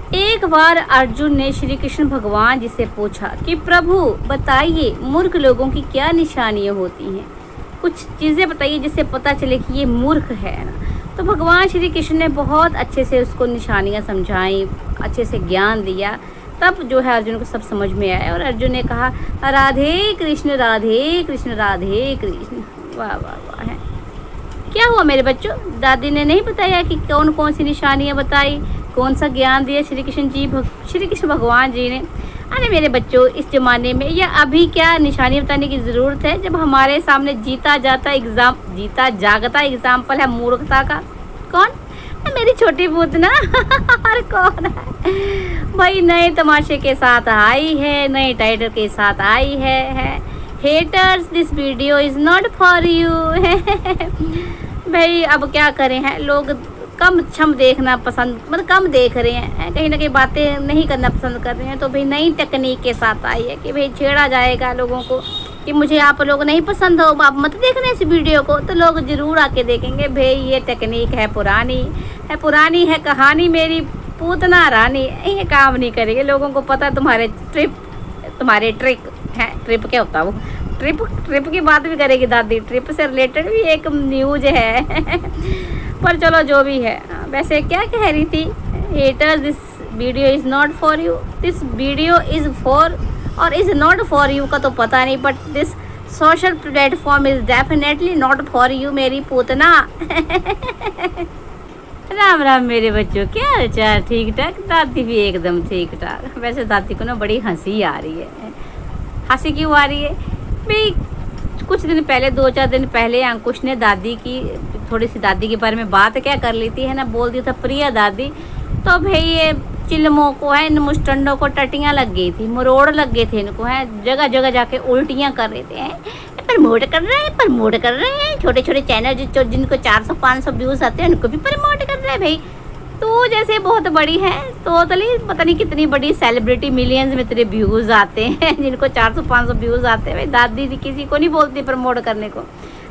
एक बार अर्जुन ने श्री कृष्ण भगवान जी से पूछा कि प्रभु बताइए मूर्ख लोगों की क्या निशानियां होती हैं, कुछ चीज़ें बताइए जिससे पता चले कि ये मूर्ख है ना। तो भगवान श्री कृष्ण ने बहुत अच्छे से उसको निशानियां समझाई, अच्छे से ज्ञान दिया। तब जो है अर्जुन को सब समझ में आया और अर्जुन ने कहा राधे कृष्ण राधे कृष्ण राधे कृष्ण। वाह वाह वाह है। क्या हुआ मेरे बच्चों, दादी ने नहीं बताया कि कौन कौन सी निशानियां बताई, कौन सा ज्ञान दिया श्री कृष्ण भगवान जी ने। अरे मेरे बच्चों, इस ज़माने में या अभी क्या निशानी बताने की ज़रूरत है, जब हमारे सामने जीता जागता एग्जाम्पल है मूर्खता का। कौन? मेरी छोटी पूतना। और कौन है भाई? नए तमाशे के साथ आई है, नए टाइटल के साथ आई है। Haters this video is not for you. भाई अब क्या करें हैं, लोग कम छम देखना पसंद, मतलब कम देख रहे हैं, कहीं ना कहीं बातें नहीं करना पसंद कर रहे हैं। तो भाई नई टेक्निक के साथ आई है कि भाई छेड़ा जाएगा लोगों को कि मुझे आप लोग नहीं पसंद हो, आप मत देखना इस वीडियो को। तो लोग ज़रूर आके देखेंगे। भाई ये टेक्निक है पुरानी है कहानी, मेरी पूतना रानी ये काम नहीं करेगी। लोगों को पता तुम्हारे ट्रिक है। ट्रिप क्या होता है वो? ट्रिप की बात भी करेगी दादी, ट्रिप से रिलेटेड भी एक न्यूज है। पर चलो जो भी है। वैसे क्या कह रही थी? Haters this video is not for you, this video is for और इज़ नॉट फॉर यू का तो पता नहीं, but this social platform is definitely not for you मेरी पूतना। राम राम मेरे बच्चों, क्या हाल चाल? ठीक ठाक? दादी भी एकदम ठीक ठाक। वैसे दादी को ना बड़ी हंसी आ रही है। हंसी क्यों आ रही है भाई? कुछ दिन पहले, 2-4 दिन पहले अंकुश ने दादी की थोड़ी सी दादी के बारे में बात क्या कर ली थी है ना, बोल दिया था प्रिया दादी। तो भाई ये चिल्मों को है, इन मुस्टंडों को टटियाँ लग गई थी, मरोड़ लग गए थे इनको, है जगह जगह जाके उल्टियाँ कर रहे थे। प्रमोट कर रहे हैं छोटे छोटे चैनल जिनको 400-500 व्यूज़ आते हैं उनको भी प्रमोट कर रहे हैं। भाई तो जैसे बहुत बड़ी है तो पता नहीं कितनी बड़ी सेलिब्रिटी, मिलियंस में तेरे व्यूज़ आते हैं, जिनको 400-500 व्यूज़ आते हैं। भाई दादी किसी को नहीं बोलती प्रमोट करने को।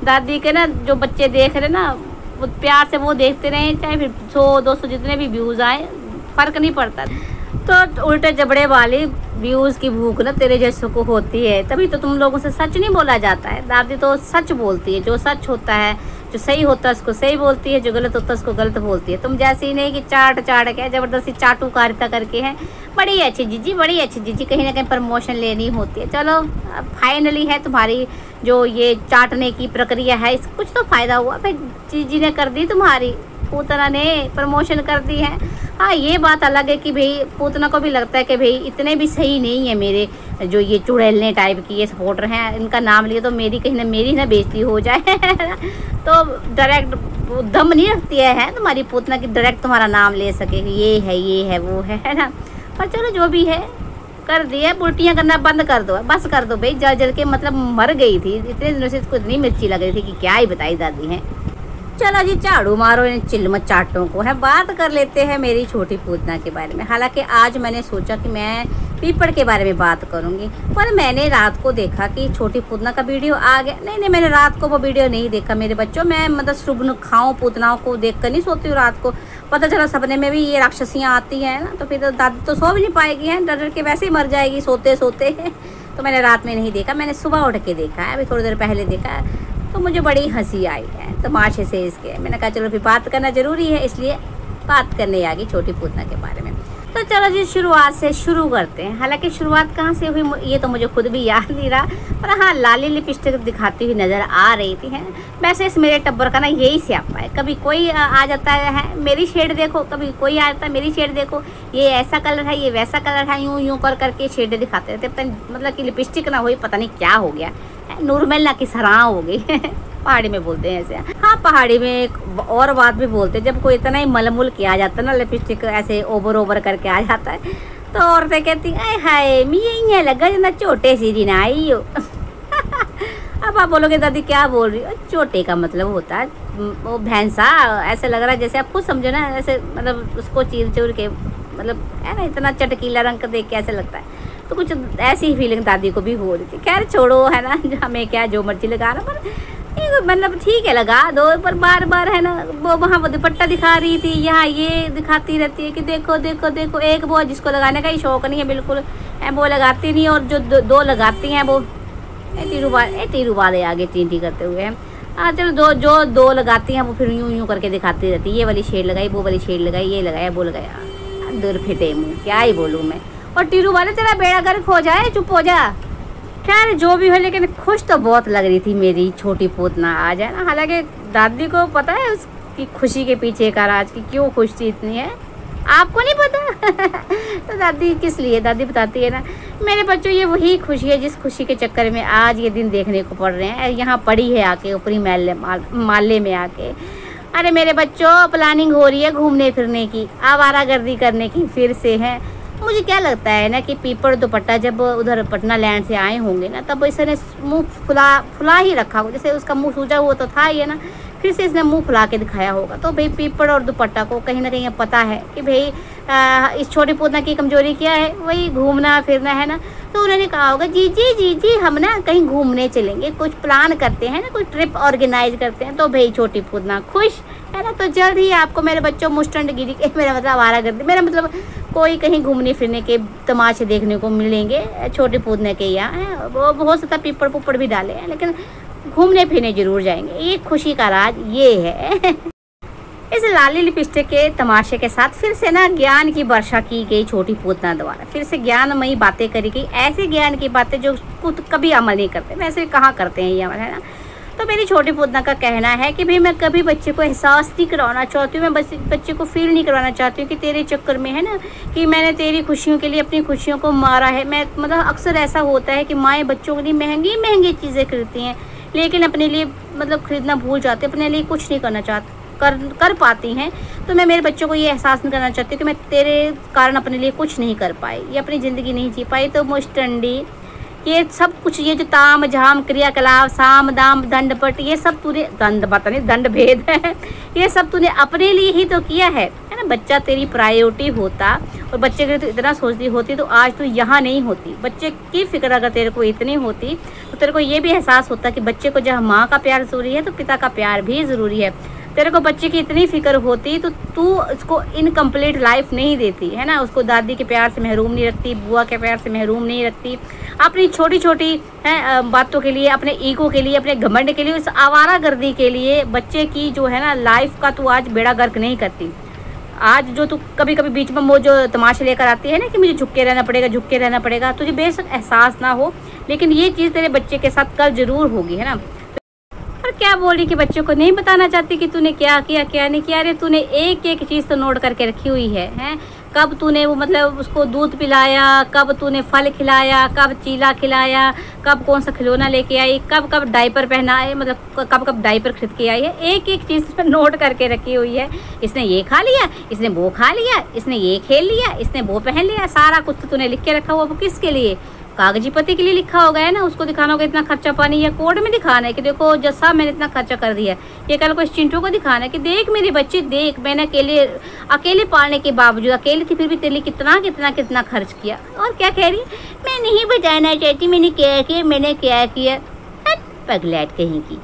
दादी के ना जो बच्चे देख रहे ना, वो प्यार से वो देखते रहे, चाहे फिर 100-200 जितने भी व्यूज़ आए, फ़र्क नहीं पड़ता। तो उल्टे जबड़े वाली व्यूज़ की भूख ना तेरे जैसों को होती है, तभी तो तुम लोगों से सच नहीं बोला जाता है। दादी तो सच बोलती है, जो सच होता है, जो सही होता है उसको सही बोलती है, जो गलत होता है उसको गलत बोलती है। तुम जैसे ही नहीं कि चाट के ज़बरदस्ती चाटुकारिता करके हैं। बड़ी अच्छी जीजी, कहीं ना कहीं प्रमोशन लेनी होती है। चलो फाइनली है तुम्हारी जो ये चाटने की प्रक्रिया है, इस कुछ तो फ़ायदा हुआ भाई। जीजी ने कर दी, तुम्हारी पूतना ने प्रमोशन कर दी है। हाँ ये बात अलग है कि भाई पूतना को भी लगता है कि भाई इतने भी सही नहीं है मेरे जो ये चुड़ैलने टाइप की ये सपोर्टर हैं, इनका नाम लिए तो मेरी ना बेइज्जती हो जाए। तो डायरेक्ट दम नहीं रखती है तुम्हारी पूतना की डायरेक्ट तुम्हारा नाम ले सके, ये है वो है ना। पर चलो जो भी है कर दिया, उल्टियाँ करना बंद कर दो, बस कर दो भाई। जल के मतलब मर गई थी, इतने दिनों से इसको इतनी मिर्ची लग रही थी कि क्या ही बताई दादी है। चलो जी झाड़ू मारो इन चिल्म चाटों को, है बात कर लेते हैं मेरी छोटी पूतना के बारे में। हालांकि आज मैंने सोचा कि मैं पीपड़ के बारे में बात करूंगी, पर मैंने रात को देखा कि छोटी पूतना का वीडियो आ गया। नहीं मैंने रात को वो वीडियो नहीं देखा मेरे बच्चों। मैं मतलब शुभ खाऊं पूतनाओं को देख कर नहीं सोती हूँ रात को। पता चला सपने में भी ये राक्षसियाँ आती हैं ना, तो फिर तो दादी तो सो भी नहीं पाएगी, है डर के वैसे ही मर जाएगी सोते सोते। तो मैंने रात में नहीं देखा, मैंने सुबह उठ के देखा है, अभी थोड़ी देर पहले देखा। तो मुझे बड़ी हंसी आई है तमाशे से इसके। मैंने कहा चलो फिर बात करना ज़रूरी है, इसलिए बात करने आ गई छोटी पूतना के बारे में। तो चलो जी शुरुआत से शुरू करते हैं। हालांकि शुरुआत कहाँ से हुई ये तो मुझे खुद भी याद नहीं रहा, पर हाँ लाली लिपस्टिक दिखाती हुई नज़र आ रही थी। है वैसे इस मेरे टब्बर का ना यही स्यापा है, कभी कोई आ जाता है मेरी शेड देखो, कभी कोई आ जाता है मेरी शेड देखो, ये ऐसा कलर है, ये वैसा कलर है, यूँ करके शेडें दिखाते रहते। मतलब कि लिपस्टिक ना हुई, पता नहीं क्या हो गया, नूरमल ना की सराह हो गई। पहाड़ी में बोलते हैं ऐसे। हाँ पहाड़ी में एक और बात भी बोलते हैं, जब कोई इतना ही मलमुल किया जाता है ना, लिपस्टिक ऐसे ओवर करके आ जाता है, तो औरतें कहती हैं हाय मैं लगा जना छोटे सी दिन आई हो। अब आप बोलोगे दादी क्या बोल रही हो? छोटे का मतलब होता है वो भैंसा, ऐसे लग रहा है जैसे आप खुद समझो ना, ऐसे मतलब उसको चीर के मतलब है ना, इतना चटकीला रंग देख के ऐसे लगता है। तो कुछ ऐसी ही फीलिंग दादी को भी हो रही थी। खैर छोड़ो, है ना, हमें क्या जो मर्जी लगा रहा, पर मतलब ठीक है लगा दो, पर बार बार है ना वो वहाँ वो दुपट्टा दिखा रही थी, यहाँ ये दिखाती रहती है कि देखो देखो देखो। एक वो जिसको लगाने का ही शौक नहीं है बिल्कुल, वो लगाती नहीं, और जो दो लगाती हैं वो टीरू वाले आगे टी करते हुए हैं। चलो जो दो लगाती हैं वो फिर यूं करके दिखाती रहती है, ये वाली शेड लगाई, वो वाली शेड लगाई, ये लगाया, वो लगाया। दूर फिटे मुँह, क्या ही बोलूँ मैं। और टीरू वाले तेरा बेड़ा गर्क हो जाए, चुप हो जा। खैर जो भी हो, लेकिन खुश तो बहुत लग रही थी मेरी छोटी पोतना आज, है ना। हालांकि दादी को पता है उसकी खुशी के पीछे का राज की क्यों खुश थी इतनी, है आपको नहीं पता। तो दादी किस लिए, दादी बताती है ना मेरे बच्चों, ये वही खुशी है जिस खुशी के चक्कर में आज ये दिन देखने को पड़ रहे हैं। यहाँ पड़ी है आके ऊपरी माले में आके। अरे मेरे बच्चों, प्लानिंग हो रही है घूमने फिरने की, आवारागर्दी करने की फिर से है। मुझे क्या लगता है ना कि पीपड़ दुपट्टा जब उधर पटना लैंड से आए होंगे ना, तब इसने मुंह फुला ही रखा होगा। जैसे उसका मुंह सूजा हुआ तो था ही है ना, फिर से इसने मुंह फुला के दिखाया होगा। तो भाई पीपड़ और दुपट्टा को कहीं ना कहीं पता है कि भाई इस छोटी पोतना की कमजोरी क्या है, वही घूमना फिरना है ना। तो उन्होंने कहा होगा जी जी जी जी हम ना कहीं घूमने चलेंगे, कुछ प्लान करते हैं ना, कुछ ट्रिप ऑर्गेनाइज करते हैं। तो भाई छोटी पोतना खुश है ना। तो जल्द ही आपको मेरे बच्चों मुस्टंडगिरी के, मेरा मतलब आवारागर्दी, मेरा मतलब कोई कहीं घूमने फिरने के तमाशे देखने को मिलेंगे छोटे पोतने के यहाँ है। वो बहुत सा पीपड़ पुपड़ भी डाले हैं, लेकिन घूमने फिरने जरूर जाएंगे। ये खुशी का राज ये है। इस लाली लिपस्टिक के तमाशे के साथ फिर से ना ज्ञान की वर्षा की गई छोटी पोतना द्वारा। फिर से ज्ञानमयी बातें करी गई, ऐसे ज्ञान की बातें जो खुद कभी अमल नहीं करते, वैसे कहाँ करते हैं ये अमल, है ना। तो मेरी छोटी पोतना का कहना है कि भाई मैं कभी बच्चे को एहसास नहीं करवाना चाहती हूँ, मैं बच्चे को फील नहीं करवाना चाहती हूँ कि तेरे चक्कर में है ना कि मैंने तेरी खुशियों के लिए अपनी खुशियों को मारा है। मैं मतलब अक्सर ऐसा होता है कि माएँ बच्चों के लिए महंगी महंगी चीज़ें खरीदती हैं, लेकिन अपने लिए मतलब खरीदना भूल जाते, अपने लिए कुछ नहीं करना चाहती कर पाती हैं। तो मैं मेरे बच्चों को ये एहसास नहीं करना चाहती कि मैं तेरे कारण अपने लिए कुछ नहीं कर पाई, ये अपनी ज़िंदगी नहीं जी पाई। तो मुस्टंडी ये सब कुछ, ये जो ताम झाम क्रियाकलाप साम दाम दंड पट, ये सब तूने दंड पता नहीं दंड भेद है, ये सब तूने अपने लिए ही तो किया है ना। बच्चा तेरी प्रायोरिटी होता और बच्चे के लिए तो इतना सोचती होती तो आज तू यहाँ नहीं होती। बच्चे की फिक्र अगर तेरे को इतनी होती तो तेरे को ये भी एहसास होता कि बच्चे को जहाँ माँ का प्यार ज़रूरी है तो पिता का प्यार भी ज़रूरी है। तेरे को बच्चे की इतनी फिक्र होती तो तू उसको इनकम्प्लीट लाइफ नहीं देती, है ना। उसको दादी के प्यार से महरूम नहीं रखती, बुआ के प्यार से महरूम नहीं रखती, अपनी छोटी छोटी बातों के लिए, अपने ईगो के लिए, अपने घमंड के लिए, उस आवारागर्दी के लिए बच्चे की जो है ना लाइफ का तू आज बेड़ा गर्क नहीं करती। आज जो तू कभी कभी बीच में वो जो तमाशे लेकर आती है ना कि मुझे झुक के रहना पड़ेगा, झुक के रहना पड़ेगा, तुझे बेशक एहसास ना हो, लेकिन ये चीज़ तेरे बच्चे के साथ कल ज़रूर होगी, है ना। और क्या बोल रही कि बच्चों को नहीं बताना चाहती कि तूने क्या किया क्या नहीं किया। अरे तूने एक एक चीज़ तो नोट करके रखी हुई है, हैं। कब तूने वो मतलब उसको दूध पिलाया, कब तूने फल खिलाया, कब चीला खिलाया, कब कौन सा खिलौना लेके आई, कब कब डायपर पहनाए, मतलब कब कब डायपर खरीद के आई है। एक एक चीज़ नोट करके रखी हुई है। इसने ये खा लिया, इसने वो खा लिया, इसने ये खेल लिया, इसने वो पहन लिया, सारा कुछ तो तूने लिख के रखा हुआ। वो किसके लिए, कागजी पति के लिए लिखा होगा, है ना। उसको दिखाना होगा इतना खर्चा पानी, या कोर्ट में दिखाना है कि देखो जैसा मैंने इतना खर्चा कर दिया। ये कल को इस चिंटू को दिखाना है कि देख मेरे बच्चे, देख मैंने अकेले पालने के बावजूद, अकेले थी फिर भी तेरे लिए कितना कितना कितना खर्च किया। और क्या कह रही, मैं नहीं बताना चाहती मैंने क्या किया, मैंने क्या किया। पगलैट कहीं की।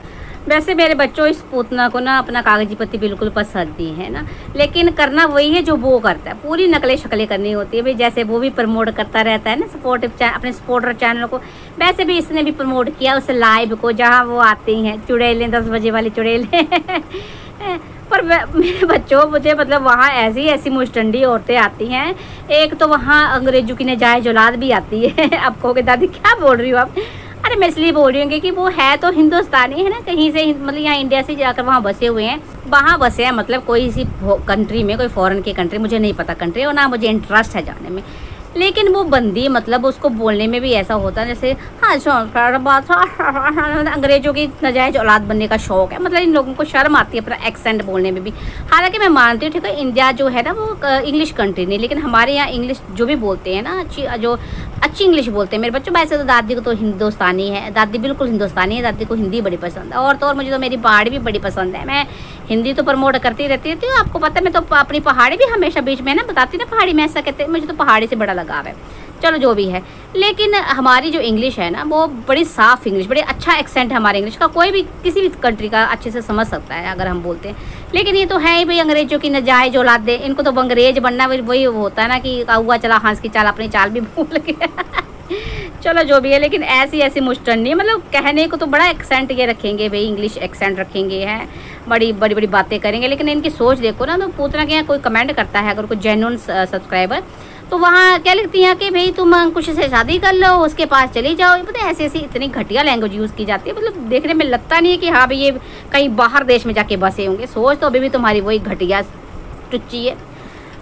वैसे मेरे बच्चों इस पूतना को ना अपना कागजी पत्ती बिल्कुल पसंद नहीं है ना, लेकिन करना वही है जो वो करता है। पूरी नकलें शक्लें करनी होती है भाई, जैसे वो भी प्रमोट करता रहता है ना अपने सपोर्टर चैनल को, वैसे भी इसने भी प्रमोट किया उस लाइव को जहाँ वो आती हैं चुड़ैलें, 10 बजे वाली चुड़ैलें। पर मेरे बच्चों मुझे मतलब वहाँ ऐसी ऐसी मुस्टंडी औरतें आती हैं। एक तो वहाँ अंग्रेजों की नजायज औलाद भी आती है। आप कहोगे दादी क्या बोल रही हो आप। अरे मैं इसलिए बोल रही हूँ कि वो है तो हिंदुस्तानी, है ना, कहीं से मतलब यहाँ इंडिया से जाकर वहाँ बसे हुए हैं, वहाँ बसे हैं, मतलब कोई सी कंट्री में, कोई फॉरेन की कंट्री, मुझे नहीं पता कंट्री और ना मुझे इंटरेस्ट है जाने में। लेकिन वो बंदी मतलब उसको बोलने में भी ऐसा होता है जैसे अंग्रेजों की नजायज औलाद बनने का शौक है। मतलब इन लोगों को शर्म आती है अपना एक्सेंट बोलने में भी। हालांकि मैं मानती हूँ ठीक है इंडिया जो है ना वो इंग्लिश कंट्री नहीं, लेकिन हमारे यहाँ इंग्लिश जो भी बोलते हैं ना अच्छी इंग्लिश बोलते हैं मेरे बच्चों। वैसे तो दादी को तो हिंदुस्तानी है, दादी बिल्कुल हिंदुस्तानी है, दादी को हिंदी बड़ी पसंद है। और तो और मुझे तो मेरी पहाड़ी भी बड़ी पसंद है। मैं हिंदी तो प्रमोट करती रहती थी, आपको पता है। मैं तो अपनी पहाड़ी भी हमेशा बीच में ना बताती ना, पहाड़ी में ऐसा कहते हैं, मुझे तो पहाड़ी से बड़ा लगाव है। चलो जो भी है, लेकिन हमारी जो इंग्लिश है ना वो बड़ी साफ़ इंग्लिश, बड़ी अच्छा एक्सेंट है हमारे इंग्लिश का, कोई भी किसी भी कंट्री का अच्छे से समझ सकता है अगर हम बोलते हैं। लेकिन ये तो है ही भाई अंग्रेजों की नजायज़ औलाद दे, इनको तो अंग्रेज बनना वही होता है ना कि हुआ चला हंस की चाल, अपनी चाल भी भूल गया। चलो जो भी है, लेकिन ऐसी मुस्टंडी, मतलब कहने को तो बड़ा एक्सेंट ये रखेंगे भाई, इंग्लिश एक्सेंट रखेंगे हैं, बड़ी बड़ी बातें करेंगे, लेकिन इनकी सोच देखो ना। तो पूतना के यहाँ कोई कमेंट करता है अगर कोई जेन्युइन सब्सक्राइबर, तो वहाँ क्या लिखती हैं कि भाई तुम अंकुश से शादी कर लो, उसके पास चली जाओ। ये पता है ऐसी इतनी घटिया लैंग्वेज यूज़ की जाती है, मतलब देखने में लगता नहीं है कि हाँ भाई ये कहीं बाहर देश में जाके बसे होंगे। सोच तो अभी भी तुम्हारी वही घटिया टुच्ची है।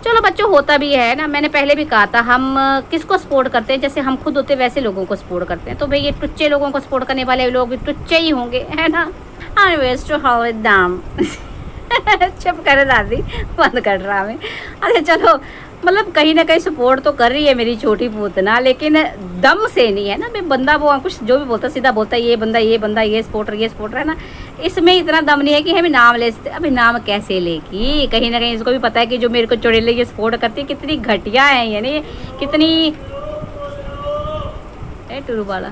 चलो बच्चों होता भी है ना, मैंने पहले भी कहा था हम किसको सपोर्ट करते हैं, जैसे हम खुद होते वैसे लोगों को सपोर्ट करते हैं। तो भाई ये टुच्चे लोगों को सपोर्ट करने वाले लोग भी टुच्चे ही होंगे, है ना। दाम चुप करे दादी, बंद कर रहा मैं। अच्छा चलो, मतलब कहीं ना कहीं सपोर्ट तो कर रही है मेरी छोटी पूतना, लेकिन दम से नहीं है ना। भाई बंदा वो कुछ जो भी बोलता सीधा बोलता है, ये बंदा ये सपोर्टर है ना, इसमें इतना दम नहीं है कि हमें नाम ले सकते। अभी नाम कैसे लेगी, कहीं ना कहीं इसको भी पता है कि जो मेरे को चुड़ैले ये सपोर्ट करती है कितनी घटिया है, यानी कितनी टुरु वाला,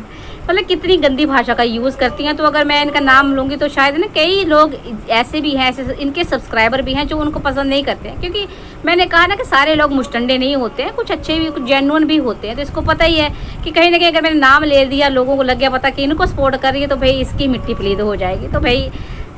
मतलब कितनी गंदी भाषा का यूज़ करती हैं। तो अगर मैं इनका नाम लूँगी तो शायद ना कई लोग ऐसे भी हैं, ऐसे इनके सब्सक्राइबर भी हैं जो उनको पसंद नहीं करते हैं, क्योंकि मैंने कहा ना कि सारे लोग मुस्टंडे नहीं होते हैं, कुछ अच्छे भी, कुछ जेन्युइन भी होते हैं। तो इसको पता ही है कि कहीं ना कहीं अगर मैंने नाम ले दिया, लोगों को लग गया पता कि इनको सपोर्ट कर रही है, तो भाई इसकी मिट्टी पलीद हो जाएगी। तो भाई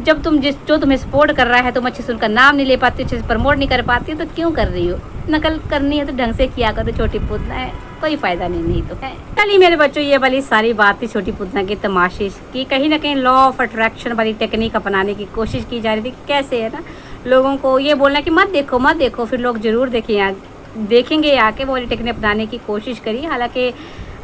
जब तुम जो तुम्हें सपोर्ट कर रहा है, तुम अच्छे से उनका नाम नहीं ले पाती, अच्छे से प्रमोट नहीं कर पाती, तो क्यों कर रही हो। नकल करनी है तो ढंग से किया करो, छोटी पूतना है, कोई फ़ायदा नहीं तो है। चलिए मेरे बच्चों, ये वाली सारी बात थी छोटी पूतना की तमाशिश की। कहीं ना कहीं लॉ ऑफ अट्रैक्शन वाली टेक्निक अपनाने की कोशिश की जा रही थी कि कैसे है ना लोगों को ये बोलना कि मत देखो, फिर लोग ज़रूर देखेंगे आके वो वाली टेक्निक अपनाने की कोशिश करी। हालांकि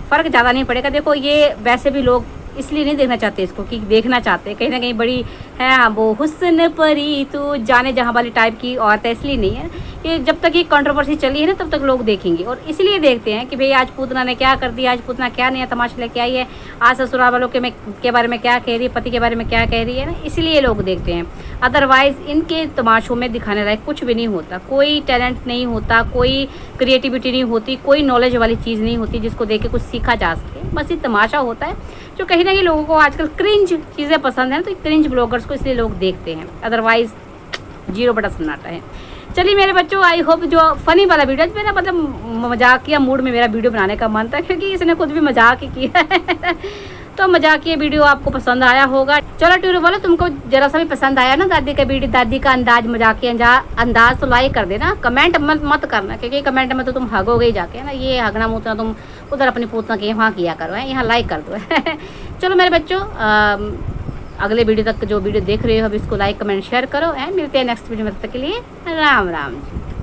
फ़र्क ज़्यादा नहीं पड़ेगा। देखो ये वैसे भी लोग इसलिए नहीं देखना चाहते इसको, कि देखना चाहते कहीं ना कहीं बड़ी है हाँ वो हुस्न परी तो जाने जहाँ वाली टाइप की औरत है, इसलिए नहीं है। ये जब तक ये कंट्रोवर्सी चली है ना तब तक लोग देखेंगे, और इसलिए देखते हैं कि भाई आज पूतना ने क्या कर दिया, आज पूतना क्या नया तमाशा लेके आई है, आज ससुराल वालों के बारे में क्या कह रही है, पति के बारे में क्या कह रही है ना, इसलिए लोग देखते हैं। अदरवाइज़ इनके तमाशों में दिखाने लायक कुछ भी नहीं होता, कोई टैलेंट नहीं होता, कोई क्रिएटिविटी नहीं होती, कोई नॉलेज वाली चीज़ नहीं होती जिसको देख के कुछ सीखा जा सके। बस ये तमाशा होता है जो कहीं ना कहीं लोगों को आजकल क्रिंज चीज़ें पसंद है ना, तो क्रिंज ब्लॉगर्स को इसलिए लोग देखते हैं, अदरवाइज़ 0 सन्नाटा है। चलिए मेरे बच्चों, आई होप जो फ़नी वाला वीडियो, मेरा मतलब मजाकिया मूड में मेरा वीडियो बनाने का मन था, क्योंकि इसने खुद भी मजाक ही किया है तो मजाकिया वीडियो आपको पसंद आया होगा। चलो टूरू बोलो, तुमको जरा सा भी पसंद आया ना दादी का वीडियो, दादी का अंदाज, मजाकिया अंदाज, तो लाइक कर देना, कमेंट मत करना, क्योंकि कमेंट में तो तुम हगोगे ही जाके ना, ये हगना मुतना तुम उधर अपनी पूतना के वहाँ किया करो, है यहाँ लाइक कर दो चलो मेरे बच्चों, अगले वीडियो तक जो वीडियो देख रहे हो अब इसको लाइक कमेंट शेयर करो, है मिलते हैं नेक्स्ट वीडियो में, तब तक के लिए राम राम जी।